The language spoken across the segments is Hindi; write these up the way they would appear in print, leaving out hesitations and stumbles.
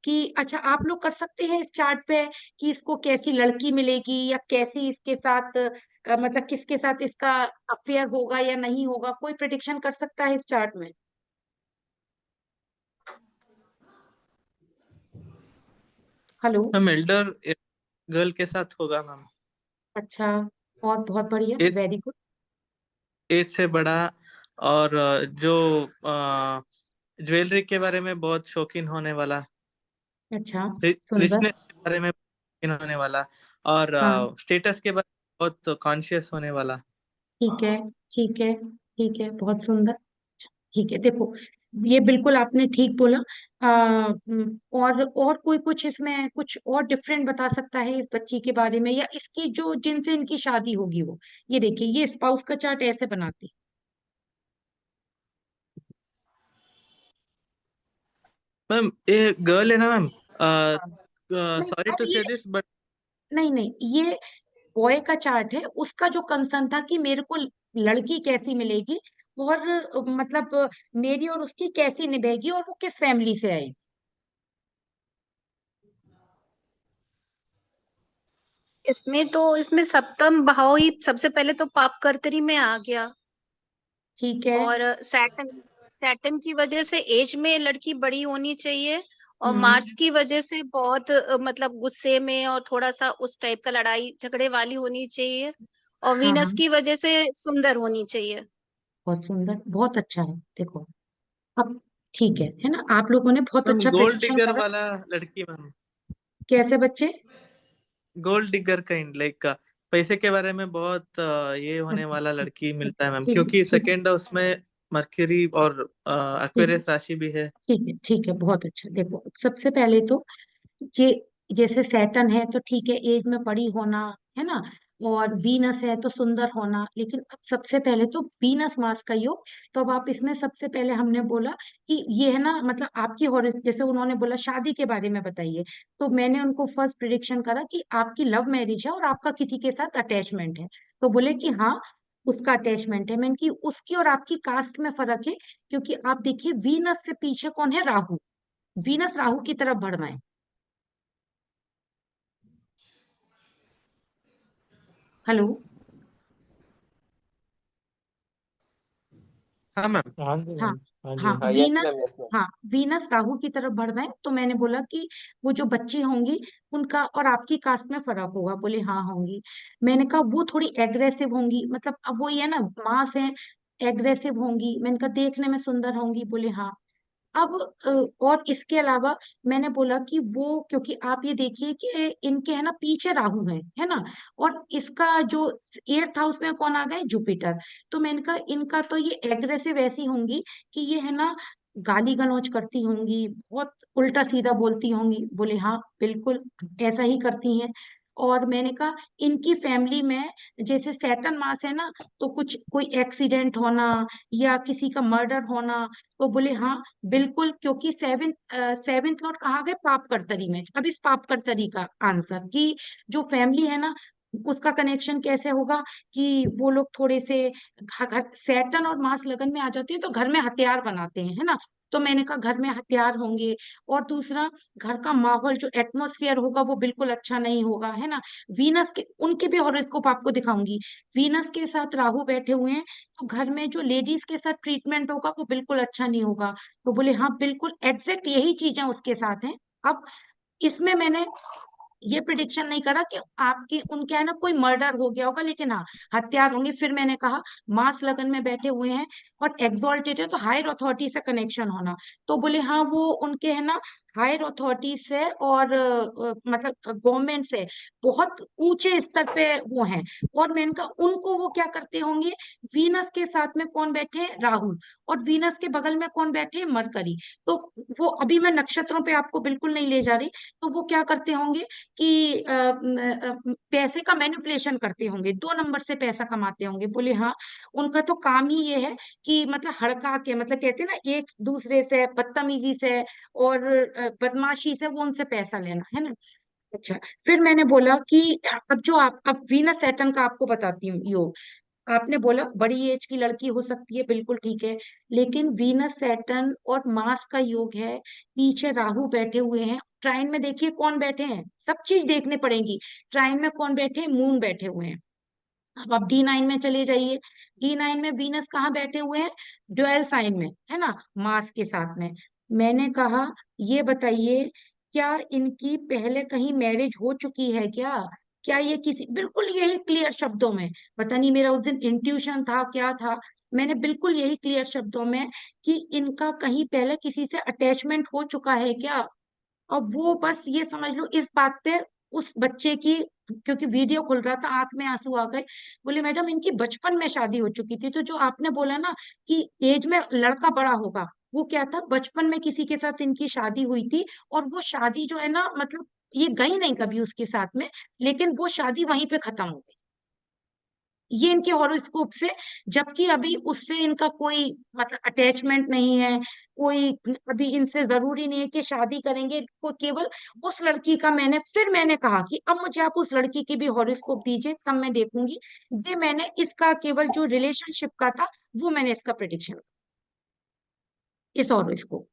कि अच्छा आप लोग कर सकते हैं इस चार्ट पे कि इसको कैसी लड़की मिलेगी या कैसी इसके साथ मतलब किसके साथ इसका अफेयर होगा या नहीं होगा, कोई प्रिडिक्शन कर सकता है इस चार्ट में? हेलो। मैम एल्डर गर्ल के साथ होगा मैम। अच्छा, और बहुत बढ़िया, एज वेरी गुड। एज से बड़ा, और जो ज्वेलरी के बारे में बहुत शौकीन होने वाला, अच्छा, सुंदर। रिचनेस के बारे में शौकीन होने वाला, और हाँ, स्टेटस के बारे में बहुत कॉन्शियस होने वाला। ठीक है, ठीक है, ठीक है, बहुत सुंदर। अच्छा, ठीक है, देखो ये बिल्कुल आपने ठीक बोला। और कोई कुछ इसमें कुछ और डिफरेंट बता सकता है इस बच्ची के बारे में, या इसकी जो जिनसे इनकी शादी होगी वो? ये देखिए, ये स्पाउस का चार्ट ऐसे बनाती। मैम ये गर्ल है ना मैम। हाँ, नहीं सॉरी अब टू ये, से दिस बट नहीं नहीं, ये बॉय का चार्ट है, उसका जो कंसर्न था कि मेरे को लड़की कैसी मिलेगी, और मतलब मेरी और उसकी कैसी निभेगी, और वो किस फैमिली से आएगी। इसमें सप्तम भाव ही सबसे पहले तो पाप कर्तरी में आ गया। ठीक है। और सैटर्न सैटर्न की वजह से एज में लड़की बड़ी होनी चाहिए। और मार्स हम्म। की वजह से बहुत मतलब गुस्से में और थोड़ा सा उस टाइप का लड़ाई झगड़े वाली होनी चाहिए। और हाँ वीनस हाँ, की वजह से सुंदर होनी चाहिए। बहुत सुंदर, बहुत अच्छा है, देखो अब ठीक है ना, आप लोगों ने बहुत मैम अच्छा गोल्ड प्रिडिक्शन डिगर करा। वाला लड़की मैम। कैसे बच्चे? गोल्ड डिगर काइंड लाइक पैसे के बारे में बहुत ये होने अच्छा, वाला लड़की मिलता है मैम, ठीक है, क्योंकि ठीक है, सेकेंड हाउस में मरकरी और ठीक है, एक्वेरियस राशि भी है। ठीक है, ठीक है, बहुत अच्छा। देखो सबसे पहले तो ये, जैसे सैटर्न है तो ठीक है, एज में बड़ी होना, है ना, और वीनस है तो सुंदर होना, लेकिन अब सबसे पहले तो वीनस मास का योग। तो अब आप इसमें सबसे पहले हमने बोला कि ये है ना, मतलब आपकी जैसे उन्होंने बोला शादी के बारे में बताइए, तो मैंने उनको फर्स्ट प्रिडिक्शन करा कि आपकी लव मैरिज है और आपका किसी के साथ अटैचमेंट है। तो बोले कि हाँ, उसका अटैचमेंट है। मैंने कि उसकी और आपकी कास्ट में फर्क है, क्योंकि आप देखिए वीनस से पीछे कौन है? राहु। वीनस राहु की तरफ बढ़ रहे हैं। हेलो। हाँ मैम। हाँ जी हाँ, मैम। हाँ हाँ जी। हाँ, yes ma'am, Venus. Yes ma'am. हाँ, वीनस राहु की तरफ बढ़ रहे हैं, तो मैंने बोला कि वो जो बच्ची होंगी उनका और आपकी कास्ट में फर्क होगा। बोले हाँ होंगी। मैंने कहा वो थोड़ी एग्रेसिव होंगी, मतलब अब वो ये ना, मास है, एग्रेसिव होंगी। मैंने कहा देखने में सुंदर होंगी। बोले हाँ। अब और इसके अलावा मैंने बोला कि वो, क्योंकि आप ये देखिए कि इनके है ना पीछे राहु है ना, और इसका जो 8th हाउस में कौन आ गए? जुपिटर। तो मैंने कहा इनका तो ये एग्रेसिव ऐसी होंगी कि ये है ना गाली गलौज करती होंगी, बहुत उल्टा सीधा बोलती होंगी। बोले हाँ बिल्कुल, ऐसा ही करती हैं। और मैंने कहा इनकी फैमिली में जैसे सैटर्न मास है ना, तो कुछ कोई एक्सीडेंट होना या किसी का मर्डर होना। तो बोले हाँ बिल्कुल, क्योंकि सेवेंथ लॉर्ड कहाँ गए? पाप कर्तरी में। अब इस पाप कर्तरी का आंसर कि जो फैमिली है ना, उसका कनेक्शन कैसे होगा कि वो लोग थोड़े से सैटर्न और मास लगन में आ जाती है तो घर में हथियार बनाते हैं, है ना। तो मैंने कहा घर में हथियार होंगे। और दूसरा, घर का माहौल जो एटमोस्फियर होगा वो बिल्कुल अच्छा नहीं होगा, है ना। वीनस के, उनके भी हॉरोस्कोप आपको दिखाऊंगी। वीनस के साथ राहु बैठे हुए हैं, तो घर में जो लेडीज के साथ ट्रीटमेंट होगा वो बिल्कुल अच्छा नहीं होगा। तो बोले हाँ बिल्कुल एग्जैक्ट यही चीजें उसके साथ हैं। अब इसमें मैंने ये प्रिडिक्शन नहीं करा कि आपके उनके है ना कोई मर्डर हो गया होगा, लेकिन हाँ हत्यार होंगे। फिर मैंने कहा मास लगन में बैठे हुए हैं और एग्जॉल्टेड है, तो हायर अथॉरिटी से कनेक्शन होना। तो बोले हाँ वो उनके है ना हायर अथॉरिटी से और मतलब गवर्नमेंट से बहुत ऊंचे स्तर पे वो हैं। और मैंने कहा उनको वो क्या करते होंगे? वीनस के साथ में कौन बैठे हैं? राहु। और वीनस के बगल में कौन बैठे हैं? मरकरी। तो वो, अभी मैं नक्षत्रों पे आपको बिल्कुल नहीं ले जा रही, तो वो क्या करते होंगे कि पैसे का मैनिपुलेशन करते होंगे, 2 नंबर से पैसा कमाते होंगे। बोले हाँ, उनका तो काम ही ये है कि मतलब हड़का के, मतलब कहते हैं ना एक दूसरे से बदतमीजी से और बदमाशी से वो उनसे पैसा लेना, है ना। अच्छा, फिर मैंने बोला कि अब जो आप, अब वीनस सैटर्न का आपको बताती हूँ योग। आपने बोला बड़ी एज की लड़की हो सकती है, बिल्कुल ठीक है, लेकिन वीनस सैटर्न और मार्स का योग है, पीछे राहु बैठे हुए हैं, ट्राइन में देखिए कौन बैठे हैं, सब चीज देखने पड़ेंगी। ट्राइन में कौन बैठे हैं, मून बैठे हुए हैं। अब आप D9 में चले जाइए, D9 में वीनस कहाँ बैठे हुए हैं, ड्वेल साइन में, है ना, मार्स के साथ में। मैंने कहा ये बताइए, क्या इनकी पहले कहीं मैरिज हो चुकी है क्या? क्या ये किसी, बिल्कुल यही क्लियर शब्दों में, पता नहीं मेरा उस दिन इंट्यूशन था क्या था, मैंने बिल्कुल यही क्लियर शब्दों में कि इनका कहीं पहले किसी से अटैचमेंट हो चुका है क्या। अब वो बस ये समझ लो इस बात पे, उस बच्चे की, क्योंकि वीडियो खुल रहा था, आंख में आंसू आ गए। बोले मैडम इनकी बचपन में शादी हो चुकी थी। तो जो आपने बोला ना कि एज में लड़का बड़ा होगा, वो क्या था, बचपन में किसी के साथ इनकी शादी हुई थी। और वो शादी जो है ना, मतलब ये गई नहीं कभी उसके साथ में, लेकिन वो शादी वहीं पे खत्म हो गई, ये इनके हॉरोस्कोप से। जबकि अभी उससे इनका कोई मतलब अटैचमेंट नहीं है, कोई अभी इनसे जरूरी नहीं है कि शादी करेंगे, को केवल उस लड़की का, मैंने कहा कि अब मुझे आप उस लड़की की भी हॉरोस्कोप दीजिए, तब मैं देखूंगी। ये मैंने इसका केवल जो रिलेशनशिप का था, वो मैंने इसका प्रिडिक्शन, इस हॉरोस्कोप।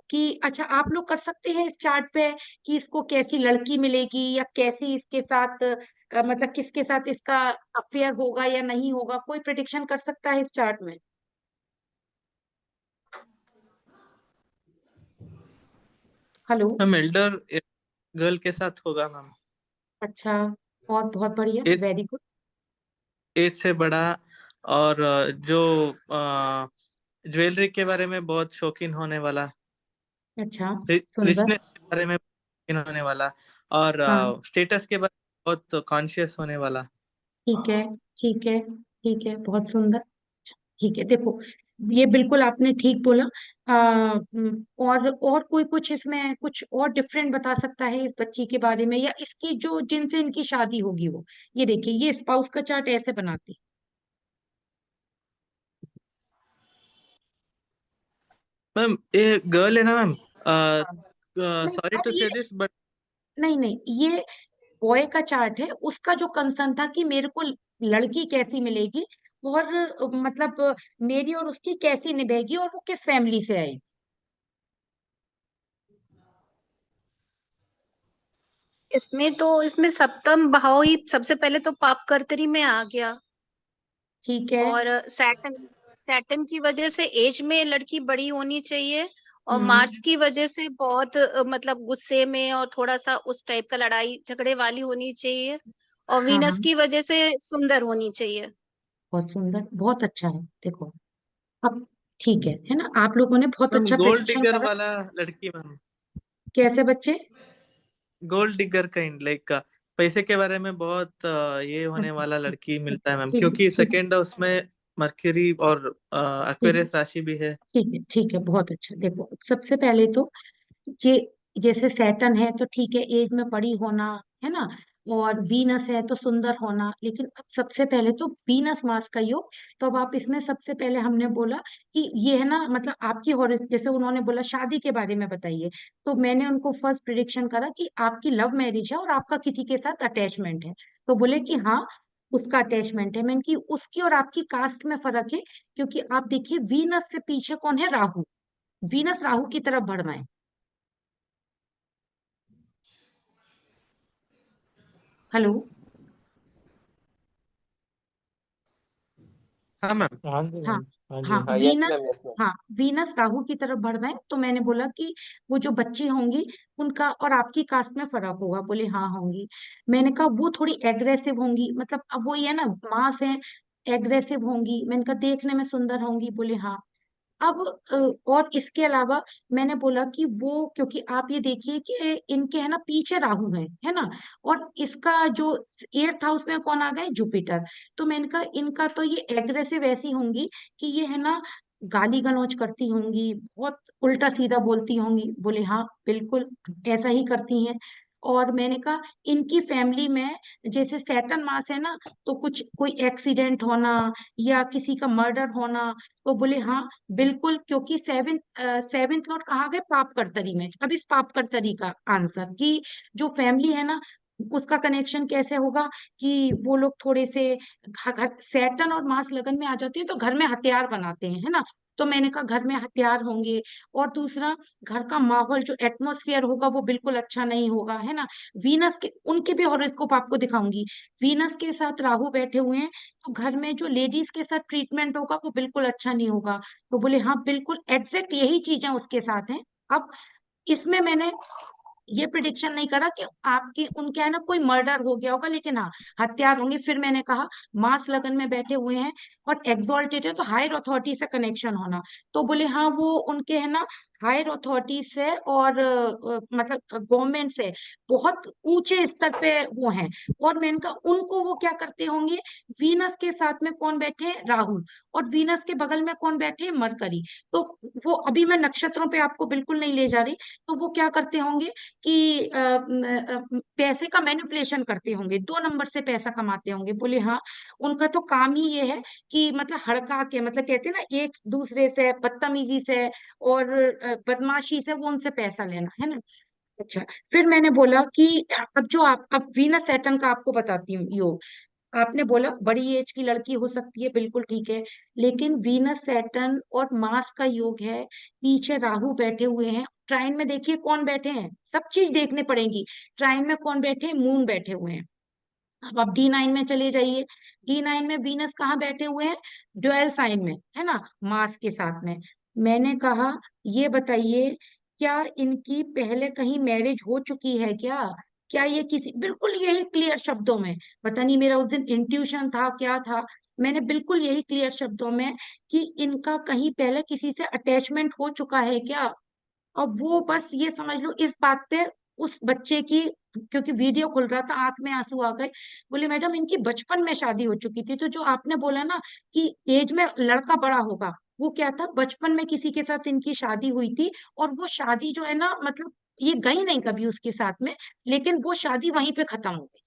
कि अच्छा आप लोग कर सकते हैं इस चार्ट पे कि इसको कैसी लड़की मिलेगी, या कैसी इसके साथ मतलब किसके साथ इसका अफेयर होगा या नहीं होगा, कोई प्रिडिक्शन कर सकता है इस चार्ट में? हेलो। मैम एल्डर गर्ल के साथ होगा मैम। अच्छा, और बहुत बढ़िया, एज वेरी गुड। एज से बड़ा, और जो ज्वेलरी के बारे में बहुत शौकीन होने वाला, अच्छा, सुंदर। रिचनेस के बारे में शौकीन होने वाला, और हाँ, स्टेटस के बारे में बहुत कॉन्शियस होने वाला। ठीक है, ठीक है, ठीक है, बहुत सुंदर। अच्छा, ठीक है, देखो ये बिल्कुल आपने ठीक बोला। और कोई कुछ इसमें कुछ और डिफरेंट बता सकता है इस बच्ची के बारे में, या इसकी जो जिनसे इनकी शादी होगी वो? ये देखिए, ये स्पाउस का चार्ट ऐसे बनाती। मैम ये गर्ल है ना मैम, हाँ। नहीं, सॉरी अब टू ये, से दिस बट नहीं नहीं, ये बॉय का चार्ट है, उसका जो कंसर्न था कि मेरे को लड़की कैसी मिलेगी, और मतलब मेरी और उसकी कैसी निभेगी, और वो किस फैमिली से आएगी। इसमें सप्तम भाव ही सबसे पहले तो पाप कर्तरी में आ गया। ठीक है। और सैटर्न सैटर्न की वजह से एज में लड़की बड़ी होनी चाहिए। और हम्म। मार्स की वजह से बहुत मतलब गुस्से में और थोड़ा सा उस टाइप का लड़ाई झगड़े वाली होनी चाहिए। और हाँ वीनस हाँ, की वजह से सुंदर होनी चाहिए। बहुत सुंदर, बहुत अच्छा है, देखो। अब ठीक है ना, आप लोगों ने बहुत मैम अच्छा गोल्ड प्रिडिक्शन डिगर करा। वाला लड़की मैम। कैसे बच्चे? गोल्ड डिगर काइंड लाइक पैसे के बारे में बहुत ये होने वाला लड़की मिलता है मैम, ठीक क्योंकि ठीक सेकेंड हाउस में मर्क्यूरी और ठीक एक्वेरियस राशि भी है। ठीक है, ठीक है, बहुत अच्छा। देखो सबसे पहले तो ये, जैसे सैटर्न है तो ठीक है, एज में बड़ी होना, है ना, और वीनस है तो सुंदर होना। लेकिन अब सबसे पहले तो वीनस मार्स का योग, तो अब आप इसमें सबसे पहले हमने बोला कि ये है ना, मतलब आपकी हॉरिस, जैसे उन्होंने बोला शादी के बारे में बताइए, तो मैंने उनको फर्स्ट प्रिडिक्शन करा कि आपकी लव मैरिज है और आपका किसी के साथ अटैचमेंट है। तो बोले कि हाँ, उसका अटैचमेंट है। मैंने कि उसकी और आपकी कास्ट में फर्क है, क्योंकि आप देखिए वीनस से पीछे कौन है, राहु। वीनस राहु की तरफ बढ़ रहे हैं। हेलो। हाँ मैम। हाँ जी हाँ मैम। हाँ जी। हाँ हाँ, yes ma'am, Venus. Yes ma'am. हाँ वीनस राहु की तरफ बढ़ रहे हैं, तो मैंने बोला कि वो जो बच्ची होंगी उनका और आपकी कास्ट में फर्क होगा। बोले हाँ होंगी। मैंने कहा वो थोड़ी एग्रेसिव होंगी, मतलब अब वही है ना, मास है, एग्रेसिव होंगी। मैंने कहा देखने में सुंदर होंगी। बोले हाँ। अब और इसके अलावा मैंने बोला कि वो, क्योंकि आप ये देखिए कि इनके है ना पीछे राहु है ना, और इसका जो 8th हाउस में कौन आ गए, जुपिटर। तो मैंने कहा इनका तो ये एग्रेसिव ऐसी होंगी कि ये है ना गाली गलौज करती होंगी, बहुत उल्टा सीधा बोलती होंगी। बोले हाँ बिल्कुल ऐसा ही करती हैं। और मैंने कहा इनकी फैमिली में जैसे सैटर्न मास है ना, तो कुछ कोई एक्सीडेंट होना या किसी का मर्डर होना। तो बोले हाँ बिल्कुल, क्योंकि सेवेंथ लॉर्ड कहाँ गए, पाप कर्तरी में। अब इस पाप कर्तरी का आंसर कि जो फैमिली है ना उसका कनेक्शन कैसे होगा, कि वो लोग थोड़े से सैटर्न और मार्स लगन में आ जाते हैं तो घर में हथियार बनाते हैं, है ना। तो मैंने कहा घर में हथियार होंगे। और दूसरा, घर का माहौल जो एटमोस्फियर होगा वो बिल्कुल अच्छा नहीं होगा, है ना। वीनस के उनके भी हॉरोस्कोप आपको दिखाऊंगी। वीनस के साथ राहु बैठे हुए हैं, तो घर में जो लेडीज के साथ ट्रीटमेंट होगा वो बिल्कुल अच्छा नहीं होगा। तो बोले हाँ बिल्कुल एग्जैक्ट यही चीजें उसके साथ हैं। अब इसमें मैंने ये प्रिडिक्शन नहीं करा कि आपके उनके है ना कोई मर्डर हो गया होगा, लेकिन हाँ हत्यार होंगे। फिर मैंने कहा मास लगन में बैठे हुए हैं और एग्जॉल्टेड है, तो हायर अथॉरिटी से कनेक्शन होना। तो बोले हाँ वो उनके है ना हायर अथॉरिटी से और मतलब गवर्नमेंट से बहुत ऊंचे स्तर पे वो हैं। और मैंने कहा उनको वो क्या करते होंगे, वीनस के साथ में कौन बैठे हैं, राहु। और वीनस के बगल में कौन बैठे हैं, मरकरी। तो वो अभी मैं नक्षत्रों पे आपको बिल्कुल नहीं ले जा रही। तो वो क्या करते होंगे कि पैसे का मैनिपुलेशन करते होंगे, 2 नंबर से पैसा कमाते होंगे। बोले हाँ उनका तो काम ही ये है कि मतलब हड़का के, मतलब कहते हैं ना एक दूसरे से बदतमीजी से और बदमाशी से वो उनसे पैसा लेना, है ना। अच्छा, फिर मैंने बोला कि अब जो आप अब वीनस सैटर्न का आपको बताती हूँ योग। आपने बोला बड़ी एज की लड़की हो सकती है, बिल्कुल ठीक है। लेकिन वीनस सैटर्न और मार्स का योग है, पीछे राहु बैठे हुए हैं। ट्राइन में देखिए कौन बैठे हैं, सब चीज देखने पड़ेंगी। ट्राइन में कौन बैठे हैं, मून बैठे हुए हैं। अब आप D9 में चले जाइए। D9 में वीनस कहाँ बैठे हुए हैं, ड्वेल साइन में, है ना, मार्स के साथ में। मैंने कहा ये बताइए क्या इनकी पहले कहीं मैरिज हो चुकी है क्या, क्या ये किसी, बिल्कुल यही क्लियर शब्दों में, पता नहीं मेरा उस दिन इंट्यूशन था क्या था, मैंने बिल्कुल यही क्लियर शब्दों में कि इनका कहीं पहले किसी से अटैचमेंट हो चुका है क्या। अब वो बस ये समझ लो इस बात पे उस बच्चे की, क्योंकि वीडियो खुल रहा था आंख में आंसू आ गए। बोले मैडम इनकी बचपन में शादी हो चुकी थी। तो जो आपने बोला ना कि एज में लड़का बड़ा होगा, वो क्या था, बचपन में किसी के साथ इनकी शादी हुई थी। और वो शादी जो है ना, मतलब ये गई नहीं कभी उसके साथ में, लेकिन वो शादी वहीं पे खत्म हो गई,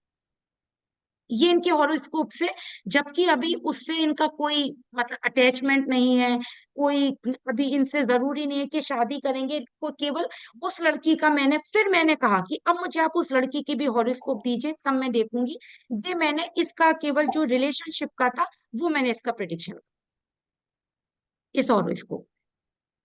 ये इनके हॉरोस्कोप से। जबकि अभी उससे इनका कोई मतलब अटैचमेंट नहीं है, कोई अभी इनसे जरूरी नहीं है कि शादी करेंगे, को केवल उस लड़की का, मैंने कहा कि अब मुझे आप उस लड़की की भी हॉरोस्कोप दीजिए तब मैं देखूंगी। ये मैंने इसका केवल जो रिलेशनशिप का था वो मैंने इसका प्रिडिक्शन, इस हॉरोस्कोप